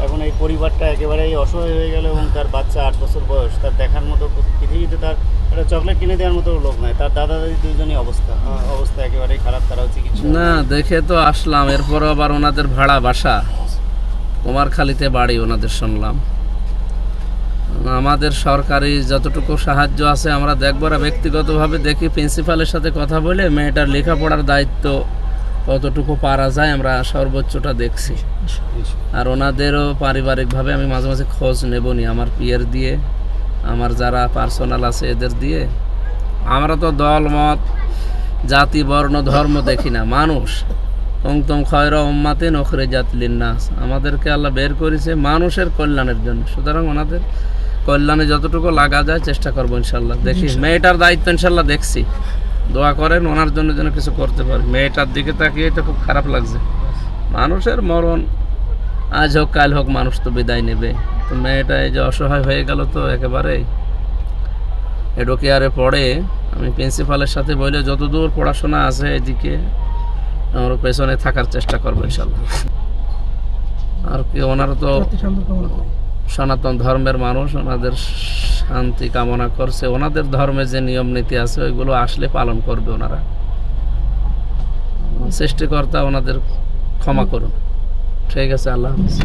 এখন এই পরিবারটা একেবারেই অসহায় হয়ে গেল এবং তার বাচ্চা 8 বছর বয়স, তার দেখার মতো পৃথিবীতে তার একটা চকলেট কিনে দেওয়ার মতো লোক নাই। তার দাদা দাদি দুজনই অবস্থা একেবারেই খারাপ, তারাও চিকিৎসা না দেখে তো আসলাম, এরপর আবার ওনাদের ভাড়া বাসা কুমারখালীতে বাড়ি ওনাদের শুনলাম। আমাদের সরকারি যতটুকু সাহায্য আছে আমরা দেখব, আর ব্যক্তিগতভাবে দেখি প্রিন্সিপালের সাথে কথা বলে মেয়েটার লেখাপড়ার দায়িত্ব কতটুকু পারা যায় আমরা সর্বোচ্চটা দেখছি। আর ওনাদেরও পারিবারিকভাবে আমি মাঝে মাঝে খোঁজ নেবনি, আমার পিয়ের দিয়ে, আমার যারা পার্সোনাল আছে এদের দিয়ে। আমরা তো দল মত জাতি বর্ণ ধর্ম দেখি না, মানুষ অংতম খয়রা উম্মাতে নখরে জাতলিন্নাস, আমাদেরকে আল্লাহ বের করেছে মানুষের কল্যাণের জন্য। সুতরাং ওনাদের কল্যাণে যতটুকু লাগা যায় চেষ্টা করবো ইনশাল্লাহ। দেখি মেয়েটার দায়িত্ব ইনশাল্লাহ দেখছি, দোয়া করেন ওনার জন্য যেন কিছু করতে পারি। মেয়েটার দিকে তাকিয়ে তো খুব খারাপ লাগছে, মানুষের মরণ আজ হোক কাল হোক মানুষ তো বিদায় নেবে। তো মেয়েটা এই যে অসহায় হয়ে গেল, তো একেবারেই এডোকেয়ারে পড়ে। আমি প্রিন্সিপালের সাথে বলে যতদূর পড়াশোনা আছে এদিকে আমরা পেছনে থাকার চেষ্টা করবো ইনশাল্লাহ। আর কি ওনারা তো সনাতন ধর্মের মানুষ, ওনাদের শান্তি কামনা করছে, ওনাদের ধর্মে যে নিয়ম নীতি আছে ওইগুলো আসলে পালন করবে ওনারা। সৃষ্টিকর্তা ওনাদের ক্ষমা করুন। ঠিক আছে, আল্লাহ হাফেজ।